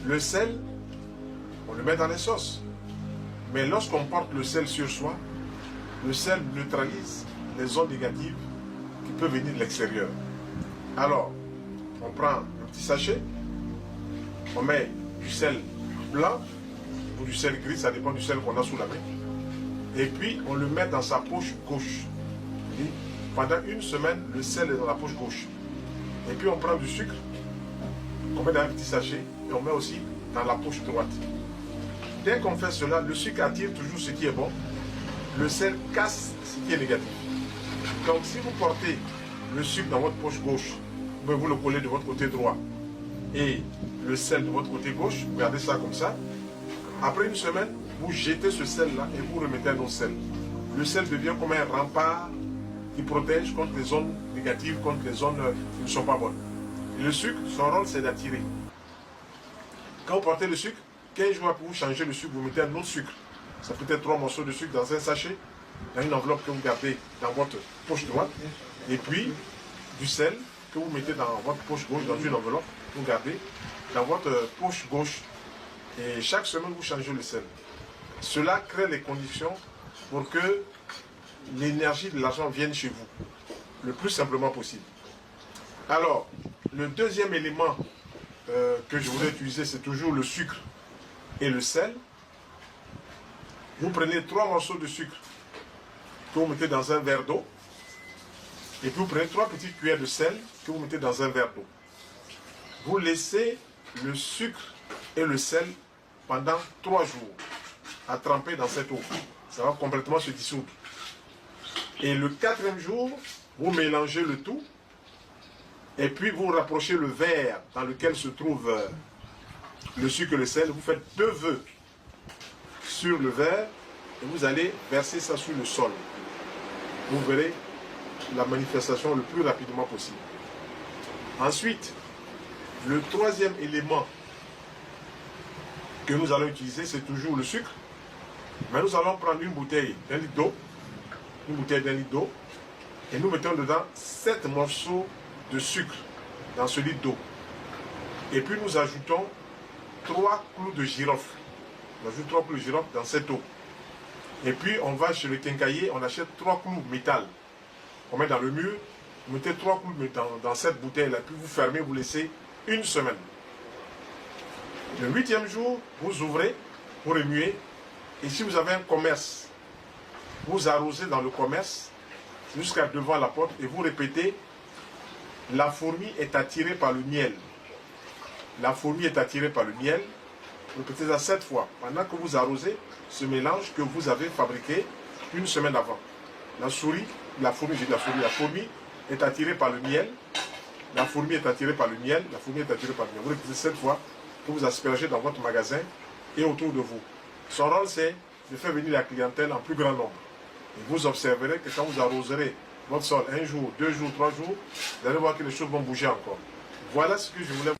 Le sel, on le met dans les sauces. Mais lorsqu'on porte le sel sur soi, le sel neutralise les ondes négatives qui peuvent venir de l'extérieur. Alors, on prend un petit sachet, on met du sel blanc ou du sel gris, ça dépend du sel qu'on a sous la main. Et puis, on le met dans sa poche gauche. Et pendant une semaine, le sel est dans la poche gauche. Et puis, on prend du sucre, on met dans un petit sachet, et on met aussi dans la poche droite. Dès qu'on fait cela, le sucre attire toujours ce qui est bon, le sel casse ce qui est négatif. Donc, si vous portez le sucre dans votre poche gauche, vous le collez de votre côté droit, et le sel de votre côté gauche, vous gardez ça comme ça. Après une semaine, vous jetez ce sel-là et vous remettez un autre sel. Le sel devient comme un rempart qui protège contre les ondes négatives, contre les ondes qui ne sont pas bonnes. Et le sucre, son rôle, c'est d'attirer. Quand vous portez le sucre, 15 jours après vous changez le sucre, vous mettez un autre sucre. Ça peut être 3 morceaux de sucre dans un sachet, dans une enveloppe que vous gardez dans votre poche droite, et puis du sel que vous mettez dans votre poche gauche, dans une enveloppe, que vous gardez dans votre poche gauche. Et chaque semaine, vous changez le sel. Cela crée les conditions pour que l'énergie de l'argent vienne chez vous, le plus simplement possible. Alors, le deuxième élément que je voulais utiliser, c'est toujours le sucre et le sel. Vous prenez 3 morceaux de sucre que vous mettez dans un verre d'eau. Et puis vous prenez 3 petites cuillères de sel que vous mettez dans un verre d'eau. Vous laissez le sucre et le sel pendant 3 jours à tremper dans cette eau. Ça va complètement se dissoudre. Et le 4e jour, vous mélangez le tout. Et puis vous rapprochez le verre dans lequel se trouve le sucre et le sel. Vous faites 2 vœux sur le verre et vous allez verser ça sur le sol. Vous verrez la manifestation le plus rapidement possible. Ensuite, le 3e élément que nous allons utiliser, c'est toujours le sucre. Mais nous allons prendre une bouteille d'1 litre d'eau, une bouteille d'1 litre d'eau, et nous mettons dedans 7 morceaux de sucre dans ce litre d'eau. Et puis nous ajoutons 3 clous de girofle. On ajoute 3 clous de girofle dans cette eau. Et puis on va chez le quincaillier, on achète 3 clous métal. On met dans le mur, vous mettez 3 clous dans cette bouteille-là, puis vous fermez, vous laissez une semaine. Le 8e jour, vous ouvrez, vous remuez, et si vous avez un commerce, vous arrosez dans le commerce jusqu'à devant la porte et vous répétez: la fourmi est attirée par le miel. La fourmi est attirée par le miel. Vous répétez ça 7 fois pendant que vous arrosez ce mélange que vous avez fabriqué une semaine avant. La souris, la fourmi est attirée par le miel. La fourmi est attirée par le miel. La fourmi est attirée par le miel. Vous répétez 7 fois que vous aspergez dans votre magasin et autour de vous. Son rôle, c'est de faire venir la clientèle en plus grand nombre. Et vous observerez que quand vous arroserez votre sol 1 jour, 2 jours, 3 jours, vous allez voir que les choses vont bouger encore. Voilà ce que je voulais